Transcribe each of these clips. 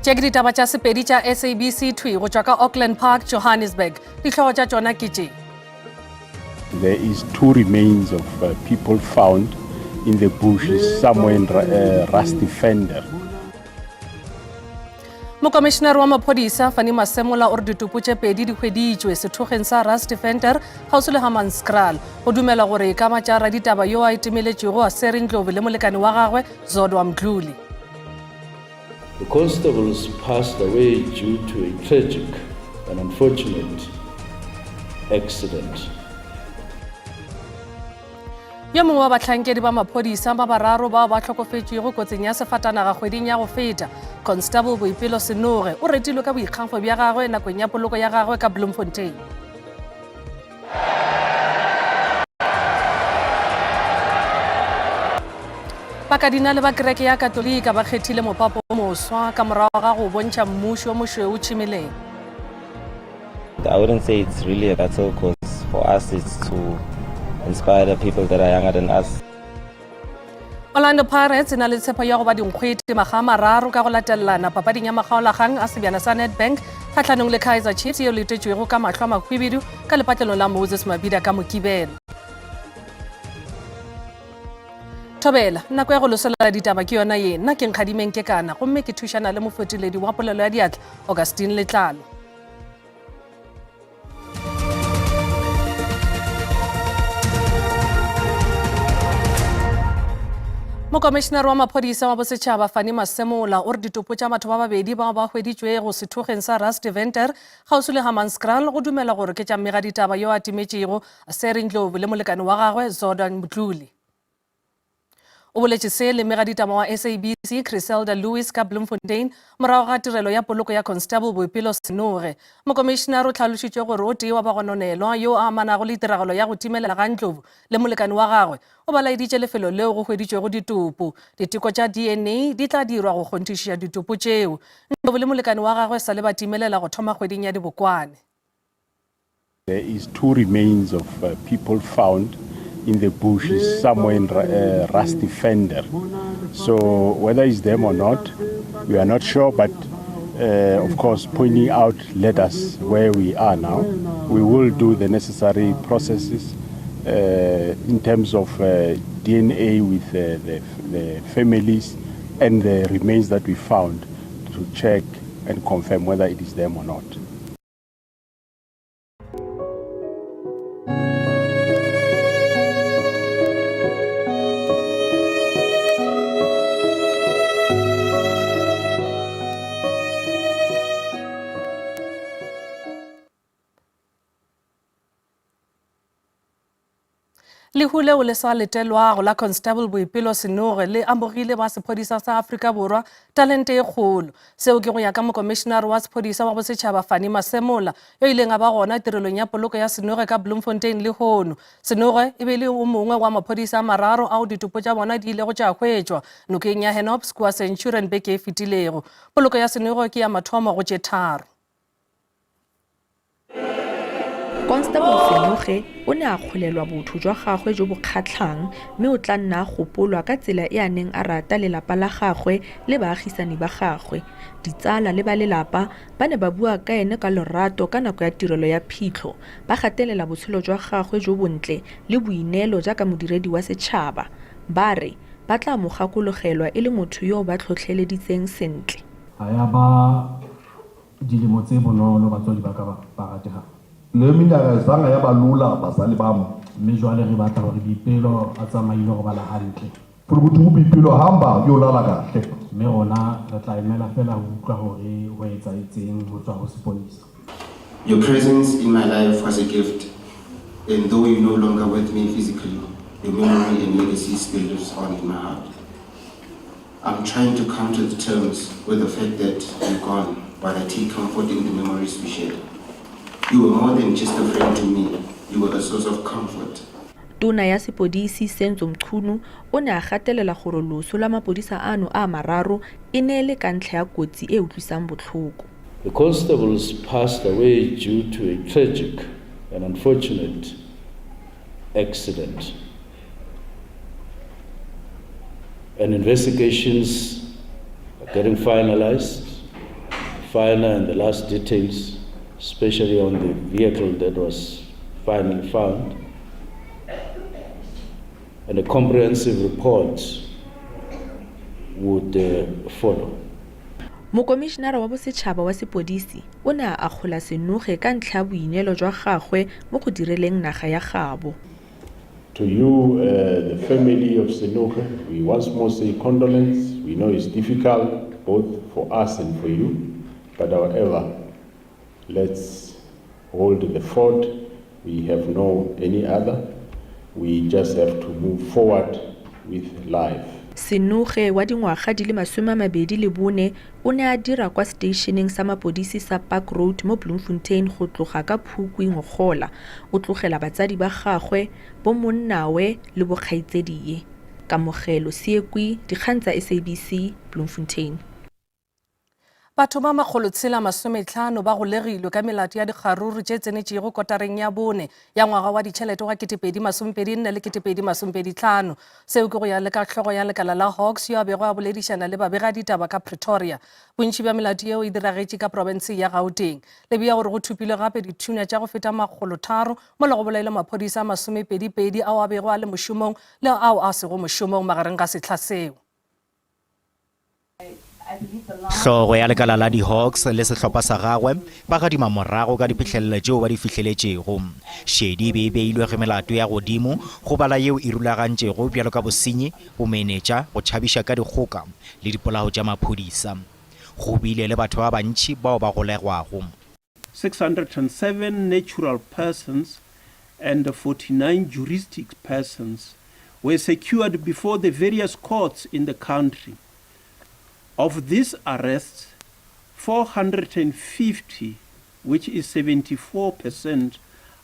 Tše ke ditaba tša sepedi tša SABC 2 go tšwa ka Auckland Park, Johannesburg. Dihlooho tša tšona ke tše. There is two remains of people found in the bushes somewhere in Rusty Fender. Mokomishenare wa maphodisa Fani Masemola o re ditupu tše pedi di hweditšwe sethokgeng sa Rusty Fender kgauswi le Hammanskraal go dumela gore ka matšara ditaba yo a itimeletšego a Sereng Ndlovu le molekane wa gagwe Zodwa Mdluli. The constables passed away due to a tragic and unfortunate accident. Yo mongwe wa bahlankedi ba maphodisa ba bararo bao ba tlhokofetšego kotsing ya sefatanaga kgweding ya go feta, Constable Boipelo Senoge o retilwe ka boikgafo bja gagwe nakong ya poloko ya gagwe ka Bloemfontein. Bakadinale ba kereke ya Katolika ba kgethile mopapo o moswa ka morago ga go bontšha mmušo o mošweu tšhimeleng. I wouldn't say it's really a battle because for us it's to inspire the people that are younger than us. Orlando Pirates na le tshepo ya go ba dinkgwete maga mararo ka go latelana papading ya makgaolakgang a sebjana sa Nedbank kgatlhanong le Kaizer Chiefs yeo le tetšwego ka mahlo a makhwibidu ka lepatlelo la Moses Mabida ka Mokibelo. Thobela, nako ya go loselela ditaba ke yona ye, nna ke nkgadimeng ke kana gomme ke thušana le mofotiledi wa polelo ya diatla Augustine Letlalo. Mokomishenare wa maphodisa wa bosetšhaba Fani Masemola o re ditupu tša batho ba babedi bao ba hweditšwego sethokgeng sa Rusty Fender kgauswi le Hammanskraal go dumela gore ke tša mmegaditaba yo a timetšego a Sereng Ndlovu le molekane wa gagwe Zodwa Mdluli. O boletše se le mmegaditaba wa SABC Griselda Lewis ka Bloemfontein morago ga tirelo ya poloko ya Constable Boipelo Senoge. Mokomishenare o tlhalošitše gore o tee wa bagononelwa yo a amanago le tiragalo ya go timelela ga Ndlovu le molekane wa gagwe o balaeditše lefelo leo go hweditšwego ditupu. Diteko tša DNA di tla dirwa go kgonthišiša ditupu tšeo. Ndlovu le molekane wa gagwe sa le ba timelela go thoma kgweding ya Dibokwane. There is two remains of people found in the bushes somewhere in Rusty Fender. So whether it's them or not, we are not sure, but of course pointing out led us where we are now. We will do the necessary processes in terms of DNA with the families and the remains that we found to check and confirm whether it is them or not. Lehule o le sa letelwago la Constable Boipelo Senoge le amogile ba sephodisa sa Afrika Borwa talente e kgolo. Seo ke go ya ka mokomishenare wa sephodisa wa bosetšhaba Fani Masemola yo ileng a ba gona tirelong ya poloko ya Senoge ka Bloemfontein le hono. Senoge e be le o mongwe wa maphodisa a mararo ao ditupo tša bona di ile go tša hwetšwa nokeng ya Henops kua Centurion beke e fetilego. Poloko ya Senoge ke ya mathomo go tše tharo. Constable Senoge o ne a kgolelwa botho jwa gagwe jo bo kgatlhang mme o tla nna a gopolwa ka tsela e a neng a rata lelapa la gagwe le baagisani ba gagwe. Ditsala le ba lelapa ba ne ba bua ka ene ka lorato ka nako ya tirelo ya phitlho, ba gatelela botshelo jwa gagwe jo bontle le boineelo jaaka modiredi wa setšhaba. Ba re ba tla mo gakologelwa e le motho yo ba tlhotlheleditseng sentle. A ya ba dilemo tse bonolo batswadi ba ka ba ratega. Le minyaka zanga ya balula basali bami mme jwale re batla gore Boipelo a tsamaile go bala hantle gore botho bo Boipelo hamba yo lala kahle mme rona re tla emela fela go utlwa gore go etsaetseng go tswa go seponisa. Your presence in my life was a gift, and though you're no longer with me physically, your memory and legacy still lives on in my heart. I'm trying to come to the terms with the fact that you're gone, but I take comfort in the memories we shared. You were more than just a friend to me. You were a source of comfort. Tona ya sepodisi Senzo Mchunu o ne a gatelela gore loso la mapodisa ano a mararo e ne le ka ntlha ya kotsi e utlwisang botlhoko. The constables passed away due to a tragic and unfortunate accident. And investigations are getting finalized finer and the last details, especially on the vehicle that was finally found, and a comprehensive report would follow. Mokomishenara wa bosetšhaba wa sepodisi o ne a akgola Senoge ka ntlha ya boineelo jwa gagwe mo go direleng naga ya gabo. To you, the family of Senoge, we once more say condolence. We know it's difficult both for us and for you, but however, let's hold the fort. We have no any other. We just have to move forward with life. Senoge wa dingwaga di le 24 o ne a dira kwa stationeng sa mapodisi sa Park Road mo Bloemfontein go tloga ka Phukwi ngogola o tlogela batsadi ba gagwe bo monnawe le bokgaitsediye. Kamogelo Siekwi, dikgang tsa SABC, Bloemfontein. Batho ba 150 ba golegilwe ka melato ya dikgaruru tše tsenetšego kotareng ya bone ya ngwaga wa ditšhelete wa 2024 le 2025 seo ke go ya le ka hlogo ya lekala la Hawks yo a bego a boledišana le babegaditaba ka Pretoria. Bontši bja melato yeo e diragetše ka province ya Gauteng le bea gore go thupile gape dithunya tša go feta 300 mo le go bolaile maphodisa a 22 ao a bego a le mošomong le ao a sego mošomong magareng ka sehla seo. Hlogo ya lekala la di-Hawks le sehlopha sa gagwe ba gadima morago ka diphihlelelo tšeo ba di fihleletšego. Šedi be beilwe ge melato ya godimo go bala yeo e rulagantšego bjalo ka bosenyi, bomenetša, go tšhabiša ka dikgoka le dipolao tša maphodisa. Go bile le batho ba bantši bao ba golegwago. 607 natural persons and 49 juristic persons were secured before the various courts in the country. Of these arrests, 450, which is 74%,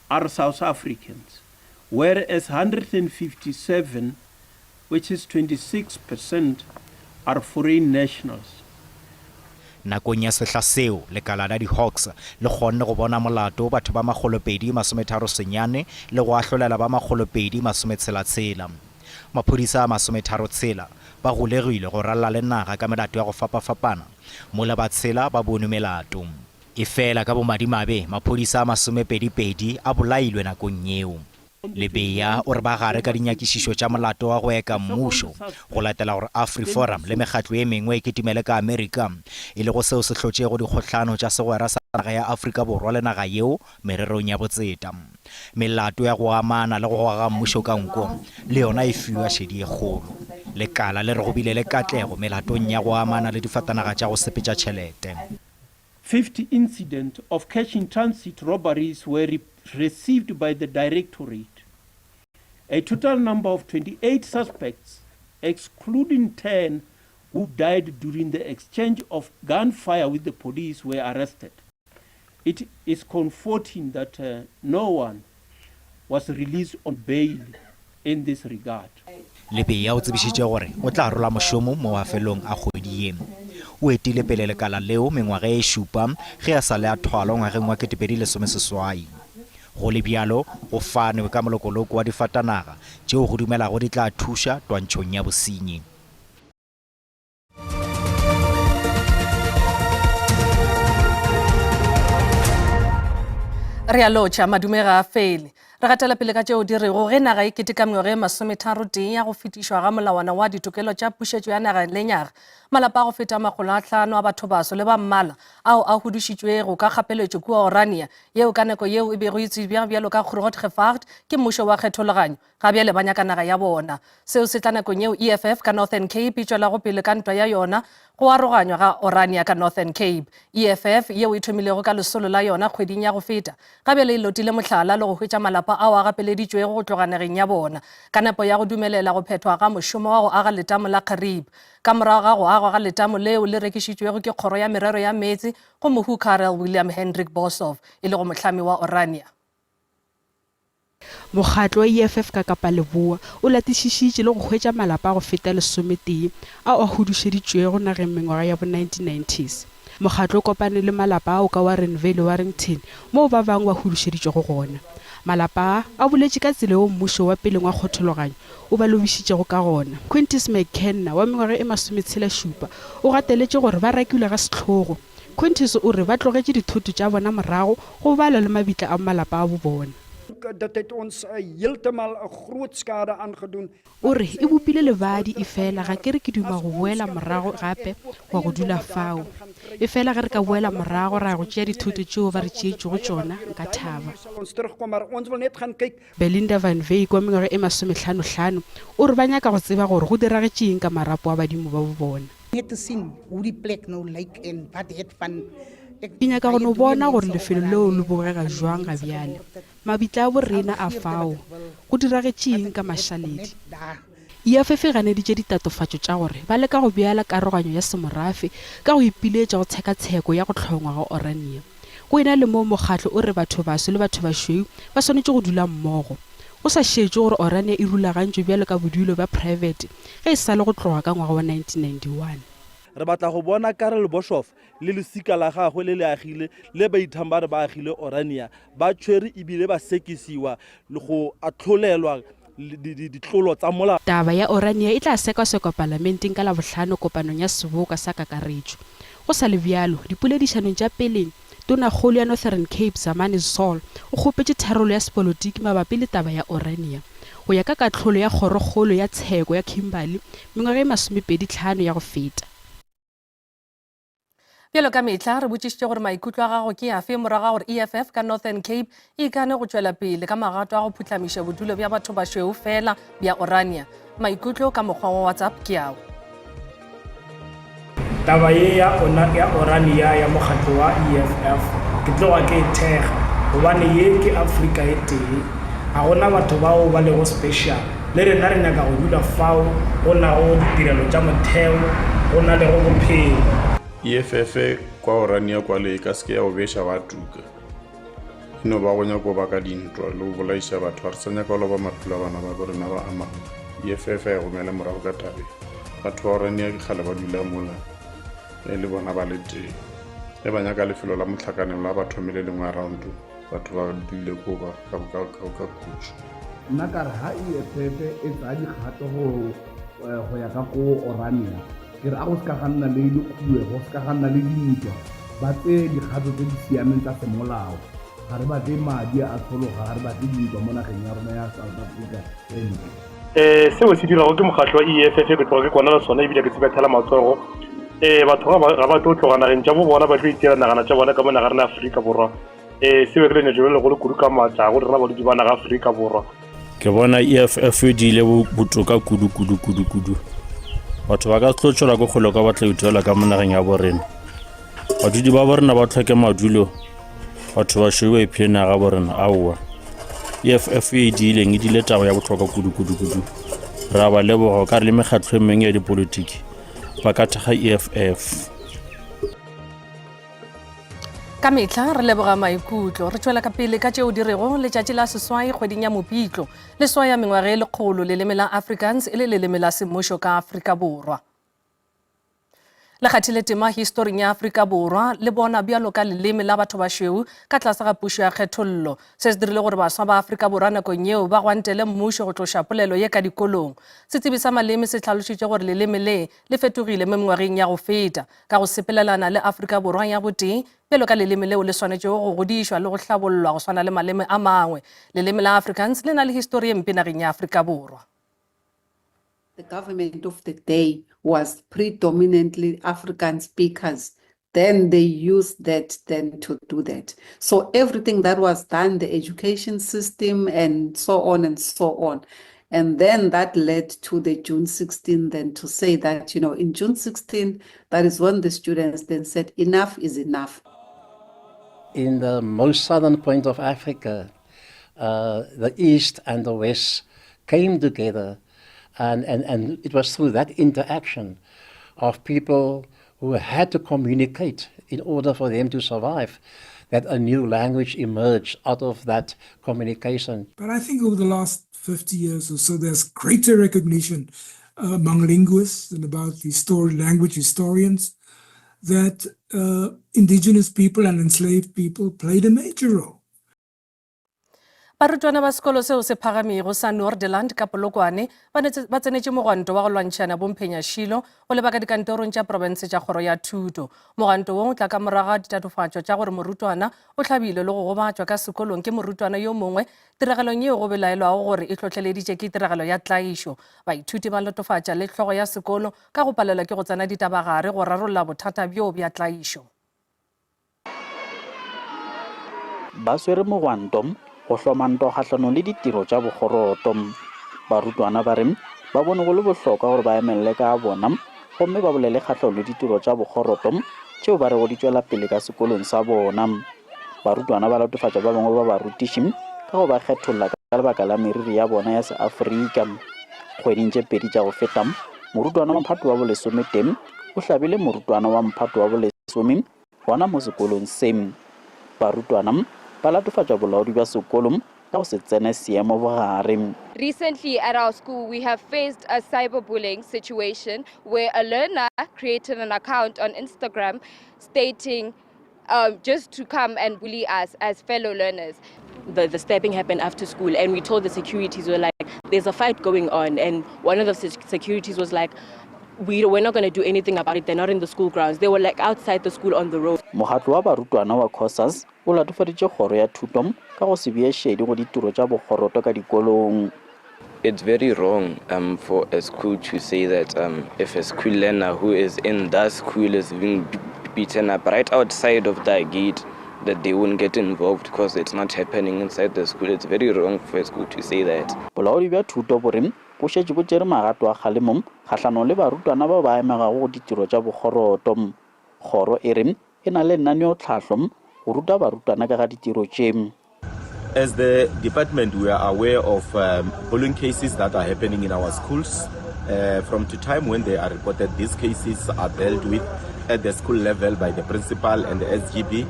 are South Africans, whereas 157, which is 26%, are foreign nationals. Nakong ya sehla seo lekala la di-Hawks le kgonne go bona molato batho ba 239 le go ahlolela ba 266. Maphodisa a 36 ba golegilwe go ralla le naga ka melato ya go fapafapana mo le ba tshela ba bone melato. E fela ka bomadimabe maphodisa a 22 a bolailwe nakong eo. Lebeya o re ba gare ka dinyakišišo tša molato wa go eka mmušo go latela gore AfriForum le mekgatlo e mengwe e ketimele ka Amerika e le go seo se hlotšego dikgohlano tša segwera sa naga ya Afrika Borwa le naga yeo mererong ya botseta. Melato ya go amana le go goga mmušo ka nko le yona e fiwa šedi e kgolo. Lekala le re go bile le katlego melatong ya go amana le difatanaga tša go sepetša tšhelete. 50 incidents of cash in transit robberies were received by the Directorate. A total number of 28 suspects, excluding 10 who died during the exchange of gunfire with the police, were arrested. It is comforting that no one was released on bail in this regard. Lebeya o tsebišitše gore o tla rola mošomo mo mafelong a kgwedi ye. O etile pele lekala leo mengwaga e šupa ge a sa le a thwalwa ngwageng wa 2016. Go le bjalo go fanwe ka molokoloko wa difatanaga tšeo go dumelago di tla thuša twantšhong ya bosenyi. Re a lotšha madume ga a fele. Re gatela pele ka tšeo di rego ge naga e keteka mengwaga e 30 ya go fetišwa ga molawana wa ditokelo tša pušetšo ya naga le nyaga. Malapa a go feta 500 a batho baso le ba mmala ao a hudišitšwego ka kgapeletšo kua Orania yeo ka nako yeo e bego e tsebja bjalo ka Grootgevaart ke mmušo wa kgethologanyo ga bjale ba nyaka naga ya bona. Seo se tla nakong yeo EFF ka Northern Cape e tšwelago pele ka ntwa ya yona go aroganywa ga Orania ka Northern Cape. EFF yeo e thomilego ka lesolo la yona kgweding ya go feta ga bjale e lotile mohlala le go hwetša malapa ao a gapeleditšwego go tloga nageng ya bona ka napo ya go dumelela go phethwa ga mošomo wa go aga letamo la Karib. Ka morago ga go agwa ga letamo leo le rekišitšwego ke kgoro ya merero ya metsi go mohu Karel William Hendrik Boshoff e le go mohlami wa Orania. Mokgatlo wa EFF ka Kapa Leboa o latišišitše le go hwetša malapa go feta 11 ao a hudušeditšwego nageng mengwaga ya bo 1990s. Mokgatlo o kopane le malapa ao ka Warren Vale Warrington moo ba bangwe ba hudušeditšwego gona. Malapa a boletše ka tsela eo mmušo wa pele wa kgethologanyo o ba lobišitšego ka gona. Quintus McKenna wa mengwaga e 67 o gateletše gore ba rakilwe ga setlhogo Quintus o re ba tlogetse dithoto tša bona morago go bala le mabitla a malapa a bo bona. Dit het ons heeltemal 'n groot skade aangedoen. O re e bopile lebadi e fela ga ke re ke duma go boela morago gape wa go dula fao. E fela ge re ka boela morago ra go tšea dithoto tšeo ba re tšeetšego tšona nka thaba. Ons terugkom maar ons wil net gaan kyk. Belinda van Wyk wa mengwaga e 55 o re ba nyaka go tseba gore go diragetse eng ka marapo a badimo ba bo bona. Net te sien hoe die plek nou lyk en wat het van ke nyaka go no bona gore lefelo leo le bogega jwang ga bjale. Mabitla a borena a fao go diragetse eng ka mašaledi. EFF e ganeditše ditatofatšo tša gore ba leka go beala karoganyo ya semorafe ka go ipiletša go tshekatsheko ya go hlongwa ga Orania. Go ena le moo mokgatlo o re batho baso le batho bašweu ba swanetše go dula mmogo. Go sa šetše gore Orania e rulagantšwe bjalo ka bodulo ba private ge e sa le go tloga ka ngwaga wa 1991. Re batla go bona Karel Boshoff le lesika la gagwe le le agile le ba ithamba re ba agile Orania ba tshwere ebile ba sekisiwa le go atlholelwa ditlolo tsa molao. Taba ya Orania e tla sekwa parlamenteng ka la bohlano kopanong ya seboka sa kakaretšo. Go sa le bjalo dipoledišanong tša peleng Tonakgolo ya Northern Cape Zamani Zol o kgopetše tharollo ya sepolotiki mabapi le taba ya Orania go ya ka katlholo ya kgorokgolo ya tsheko ya Kimberley mengwaga e 25 ya go feta. Bjalo ka mehla re botšišitše gore maikutlo a gago ke afe morago gore EFF ka Northern Cape e ikane go tšwela pele ka magato a go phutlamiša bodulo bja batho bašweu fela bja Orania. Maikutlo ka mokgwa wa WhatsApp ke ao. Taba ye ya Orania ya mokgatlo wa EFF ke tloga ke thega gobane ye ke Afrika e tee ga gona batho bao ba lego special le rena re nyaka go dula fao go na go ditirelo tša motheo go na le go bophelo. EFF kwa Orania kwa le ka ske ya go beša batuka ino ba go nyako ba ka dintwa le go bolaiša batho re sa nyaka lo ba maphelo bana ba borena ba ama. EFF ya go mela morago ka tabe batho ba Orania ke kgale ba dula mola le bona ba le teng le ba nyaka lefelo la motlhakanelo la batho mele lengwe around batho ba dule ko ba ka khutšo. Nna ka re ha EFF e tsaya dikgato go ya ka ko Orania ke re a go se ka ganna le dikgue go se ka ganna le dintwa ba tse dikgato tse di siameng tsa semolao ga re batle madi a tshologa ga re batle dintwa mo nageng ya rona ya South Africa seo se dirago ke mokgatlo wa EFF ke tloga ke kwana le sona ebile ke se bethela matsogo batho ga ba tlo tloga nageng tša bo bona ba tlo itseela nagana tša bona ka mo naga rena Afrika Borwa sebe ke lenyetšo le legolo kudu ka matla go rena balwedi ba naga Afrika Borwa. Ke bona EFF di ile botoka kudu batho ba ka tlotšola go kgolo ka batla ithela ka mo nageng ya borena badudi ba borena ba tlhoke madulo batho ba šweu e phele naga borena aowa EFF e diileng e dile taba ya botlhokwa kudu ra ba leboga ka re le mekgatlho e mengwe ya dipolotiki ba ka thega EFF. Ka mehla re leboga maikutlo re tšwela ka pele ka tšeo dirego letšatši la seswai kgweding ya Mopitlo leswai ya mengwaga e lekgolo leleme la Afrikaans e le leleme la semmušo ka Afrika Borwa. Le kgathile tema historing ya Afrika Borwa le bona bjalo ka leleme la batho ba šweu ka tlase ga pušo ya kgethollo se se dirile gore baswa ba Afrika Borwa nakong yeo ba gwantele mmušo go tloša polelo ye ka dikolong. Setsebi sa maleme se tlhalošitše gore leleme le fetogile mo mengwageng ya go feta ka go sepelelana le Afrika Borwa ya botee bjalo ka leleme leo le swanetše go godišwa le go hlabollwa go swana le maleme a mangwe. Leleme la Afrikaans le na le histori ye mpe nageng ya Afrika Borwa. The government of the day was predominantly African speakers. Then they used that then to do that. So everything that was done, the education system and so on and so on. And then that led to the June 16 then to say that, in June 16, that is when the students then said, enough is enough. In the most southern point of Africa, the East and the West came together. And it was through that interaction of people who had to communicate in order for them to survive that a new language emerged out of that communication. But I think over the last 50 years or so, there's greater recognition among linguists and about language historians that indigenous people and enslaved people played a major role. Barutwana ba sekolo seo se phagamego sa Noorderland ka Polokwane ba tsenetse mogwanto wa go lwantšhana bomphenyashilo go lebaka dikantorong tša province tša kgoro ya thuto. Mogwanto wo o tla ka morago ga ditatofatšo tša gore morutwana o tlhabile le go gobatšwa ka sekolong ke morutwana yo mongwe tiragelong yeo go belaelwago gore e tlhotlheleditše ke tiragalo ya tlaišo. Baithuti ba latofatša le hlogo ya sekolo ka go palelwa ke go tsena ditabagare go rarolla bothata bjo bja tlaišo. Ba swere mogwanto go hlomantwa kgahlano le ditiro tša bogoroto. Barutwana ba re ba bone go le bohlokwa gore ba emelele ka bona gomme ba bolele kgahlano le ditiro tša bogoroto tšeo ba re go di tšwela pele ka sekolong sa bona. Barutwana ba latofatša ba bangwe ba barutiši ka go ba kgetholla ka lebaka la meriri ya bona ya seAfrika. Kgweding tše pedi tša go feta morutwana wa mphato wa bo-10 o hlabile morutwana wa mphato wa bo-10 gona mo sekolong se. Barutwana ba latofatša bolaodi bja sekolo ka go se tsene seemo bogare. Recently at our school, we have faced a cyberbullying situation where a learner created an account on Instagram stating just to come and bully us as fellow learners. The stabbing happened after school, and we told the securities, we're like, there's a fight going on, and one of the securities was like, we're not going to do anything about it. They're not in the school grounds. They were like outside the school on the road. Mohatlo wa barutwana wa COSAS o latofaditše kgoro ya thuto ka go se bie šedi go ditiro tša bogoroto ka dikolong. It's very wrong for a school to say that if a school learner who is in that school is being beaten up right outside of the gate, that they won't get involved because it's not happening inside the school. It's very wrong for a school to say that. Bolaodi bja thuto bo re bo šetše bo tšere magato a kgalemo kgahlano le barutwana ba ba emegago go ditiro tša bogoroto. Kgoro e re e na le lenaneo tlhahlo go ruta barutwana ka ga ditiro tše. As the department, we are aware of bullying cases that are happening in our schools. From to time when they are reported, these cases are dealt with at the school level by the principal and the SGB.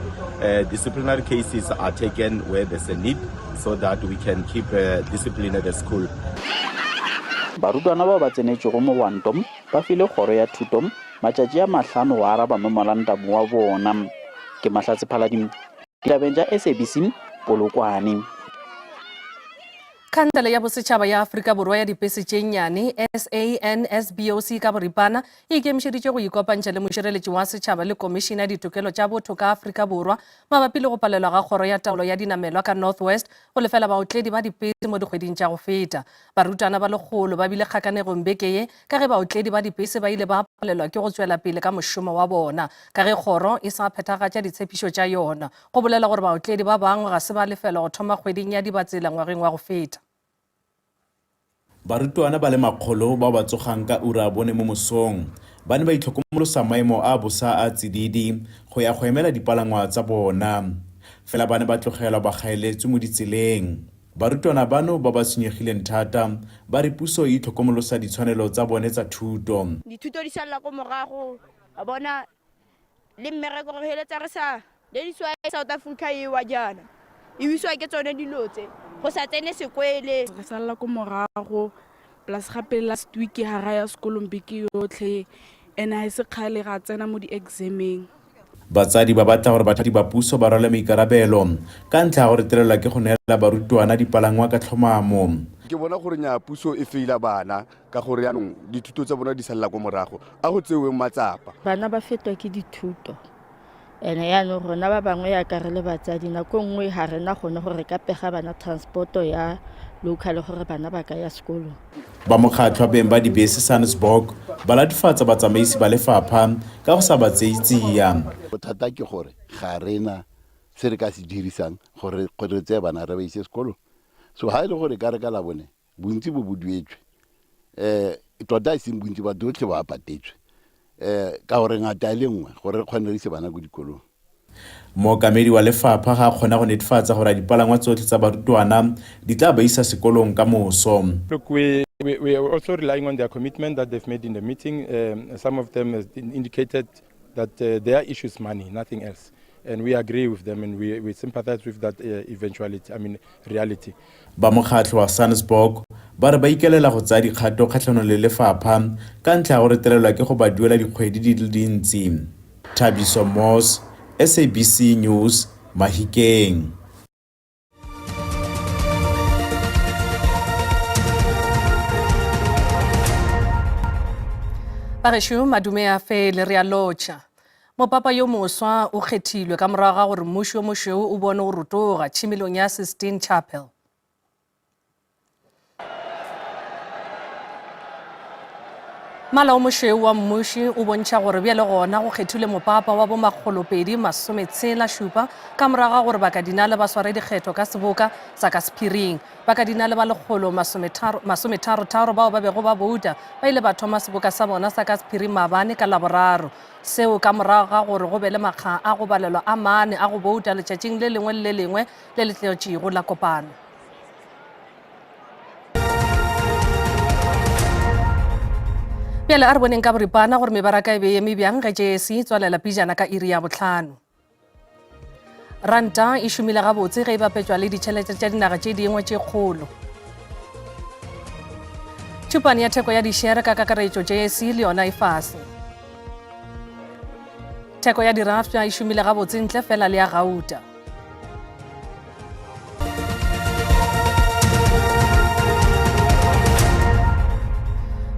Disciplinary cases are taken where there's a need so that we can keep discipline at the school. Barutwana ba tsenetšego mogwanto ba file kgoro ya thuto matšatši a 5 go araba memorandamo wa bona. Ke Mahlatse Phaladimo, ditabeng tša SABC Polokwane. Khansele ya Bosetšhaba ya Afrika Borwa ya dipese tše nnyane SANSBOC ka boripana e ikemišeditše go ikopantšha le mošireletši wa setšhaba le komišene ya ditokelo tša botho ka Afrika Borwa mabapi le go palelwa ga kgoro ya taolo ya dinamelwa ka North West go lefela baotledi ba dipese mo dikgweding tša go feta. Barutwana ba lekgolo ba bile kgakanegong beke ye ka ge baotledi ba dipese ba ile ba palelwa ke go tšwela pele ka mošomo wa bona ka ge kgoro e sa phethagatša ditshepišo tša yona. Go bolela gore baotledi ba bangwe ga se ba lefela go thoma kgweding ya dibatsela ngwageng wa go feta. Barutwana ba le makgolo ba ba tsogang ka ura bone mo mosong ba ne ba itlhokomolosa maemo a bosa a tsididi go ya go emela dipalangwa tsa bona fela ba ne ba tlogelwa ba gaeletswe mo ditseleng. Barutwana bano ba ba tshwenyegileng thata ba re puso e itlhokomolosa ditshwanelo tsa bone tsa thuto. Dithuto di sala go morago a bona le mmereko go heletsa re sa le diswa South Africa e wa jana e wiswa ke tsone dilotse go sa tsene sekwele re sala go morago plus gape last week ha ra ya sekolong beke yotlhe ena e se khale ga tsena mo di exameng. Batsadi ba batla gore bathati ba puso ba rwale maikarabelo ka ntlha ya gore tirelwa ke go neela barutwana dipalangwa ka tlhomamo. Ke bona gore nya puso e feila bana ka gore yanong dithuto tsa bona di sala go morago a go tsewe matsapa. Bana ba fetwa ke dithuto ene ya no rona ba bangwe ya ka re le batsadi na go nngwe ha rena gone gore ka pega bana transporto ya local gore bana ba ka ya sekolo. Ba mokgatlho beng ba dibese SANSBOC ba latifatsa batsamaisi ba lefapha ka go sa batseitsia. Bothata ke gore ga rena se re ka se dirisang gore re tse bana re ba ise sekolo. So ha ile gore ka re ka la bone bontsi bo buduetswe tota se bontsi ba dotlhe ba patetswe ka gore ngata le nngwe gore re kgone re ise bana go dikolong. Mookamedi wa lefapha ga kgona go netefatsa gore dipalangwa tsotlhe tsa barutwana di tla ba isa sekolong ka moso. Look, we are also relying on their commitment that they've made in the meeting. Some of them have indicated that their issue is money, nothing else. And we agree with them and we sympathize with that reality. Ba mokgatlho wa SANSBOC ba re ba ikelela go tsaya dikgato kgatlhanong le lefapha ka ntlha ya gore tirelwa ke go ba duela dikgwedi di le dintsi. Thabiso Moss, SABC News, Mahikeng. Bagešo madume a fe le re a lotšha. Mopapa yo moswa o kgethilwe ka morago ga gore mmušo o mošweu o bone go rotoga tšhimelong ya Sistine Chapel. Mala o mošweu wa mmuši o bontšha gore bjale gona go kgethilwe mopapa wa bo 267 ka morago ga gore bakadinale ba sware dikgetho ka seboka sa ka sephiring. Bakadinale ba 133 bao ba bego ba bouta ba ile ba thoma seboka sa bona sa ka sephiring maabane ka Laboraro. Seo ka morago ga gore go be le makga a go balelwa a mane a go bouta letšatšing le lengwe le lengwe le le tletšego la kopano. Bjale a re boneng ka boripana gore mebaraka e be eme bjang ge jesi tswalela pijana ka iri ya 5. Ranta e šomile gabotse ge e bapetšwa le ditšhelete tša dinaga tše dingwe tše kgolo. Tšhupane ya theko ya dišere ka kakaretšo jesi le yona e fase. Theko ya dirafta e šomile gabotse ntle fela le ya Gauta.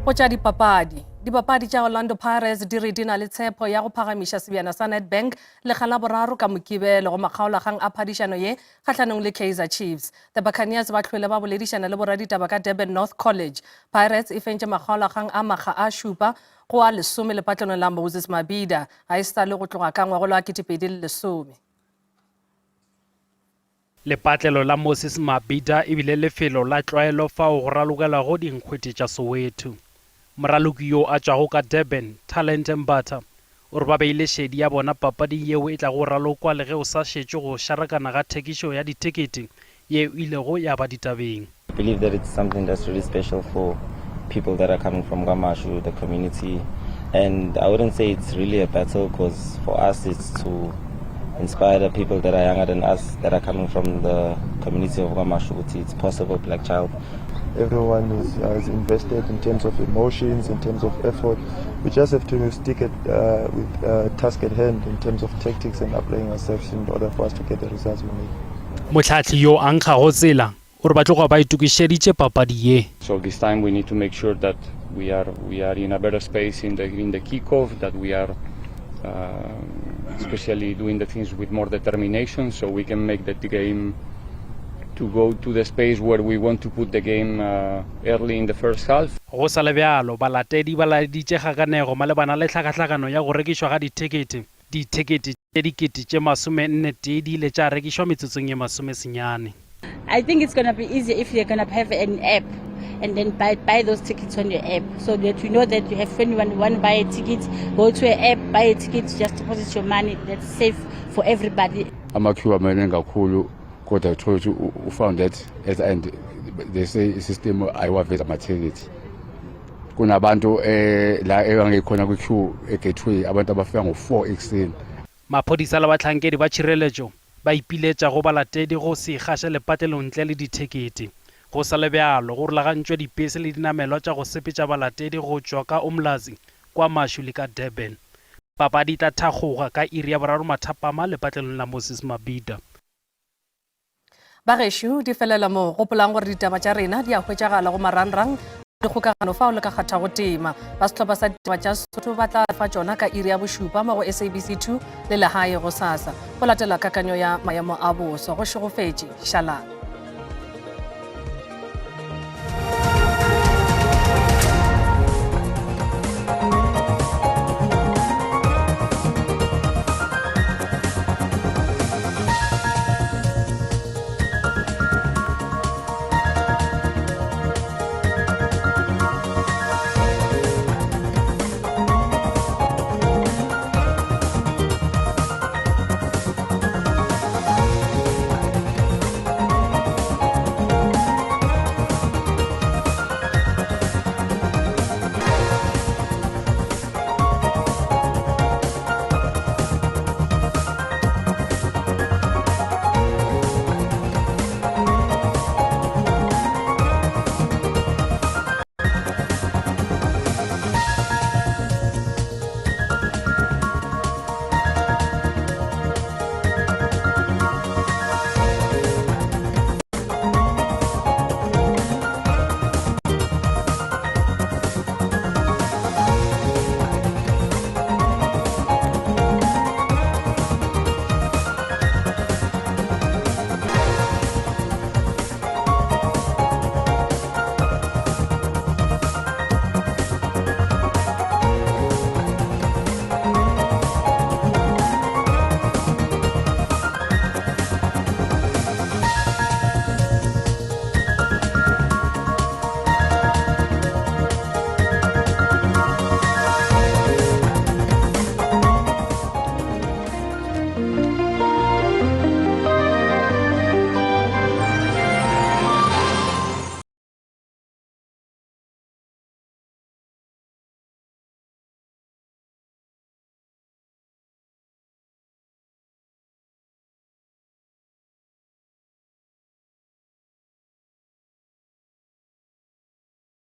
Go tša dipapadi tša Orlando Pirates di re di na le tshepo ya go phagamiša sebjana sa Nedbank le kgala boraro ka mokibelo go makgaolakgang a phadišano ye kgatlhanong le Kaizer Chiefs. The Buccaneers ba hlwele ba boledišana le boraditaba ka Durban North College. Pirates e fentše makgaolakgang a makga a šupa go a 10 lepatlanong la Moses Mabhida a e sa le go tloga ka ngwago wa 2010. Lepatlelo la Moses Mabhida e bile lefelo la tlwaelo fao go ralokela go dinkgwete tša Soweto. Moraloki yo a tšwago ka Durban, Talent Mbatha, o re ba beile šedi ya bona papading yeo e tla go ralokwa le ge o sa šetše go šarakana ga thekišo ya ditekete yeo ilego ya ba ditabeng. I believe that it's something that's really special for people that are coming from KwaMashu, the community, and I wouldn't say it's really a battle because for us it's to inspire the people that are younger than us that are coming from the community of KwaMashu. It's possible, Black Child. Everyone is invested in terms of emotions, in terms of effort. We just have to stick it with task at hand in terms of tactics and applying ourselves in order for us to get the results we need. Motlhatli yo a nkgago tsela o re ba tloga ba itukišeditše papadi ye. So this time we need to make sure that we are in a better space in the kickoff, that we are especially doing the things with more determination so we can make that the game to go to the space where we want to put the game early in the first half. Go sa le bjalo balatedi ba laeditše kgakanego malebana le tlhakatlhakano ya go rekišwa ga ditekete tše dikete tše 41 di ile tša rekišwa metsotsong ye 19. I think it's going to be easier if you're going to have an app and then buy those tickets on your app so that you know that you have, when you want to buy a ticket, go to an app, buy a ticket, just deposit your money. That's safe for everybody. Amakhiwa maningi kakhulu kodwa uthola ukuthi u found that at the end they say system ayiwaveza ama-ticket. Kunabantu la engikhona kwi-queue e-gateway abantu abafika ngo-4 ekuseni. Maphodisa le batlhankedi ba tšhireletšo ba ipiletša go balatedi go se gaše lepatlelo ntle le ditekete. Go sa le bjalo go rulagantšwe dipese le dinamelwa tša go sepetša balatedi go tšwa ka Umlazi, KwaMashu le ka Durban. Papadi tla thakgoga ka iri ya 3 mathapama lepatlelong la Moses Mabhida. Bagešo di felela mo gopolang gore ditaba tša rena di a hwetšagala go marangrang dikgokagano fao le ka kgatha go tema ba sehlopha sa ditaba tša Sotho ba tla fa tšona ka iri ya bošupa mo go SABC2 le lehae go sasa go latela kakanyo ya maemo a boso go šegofetše šalana.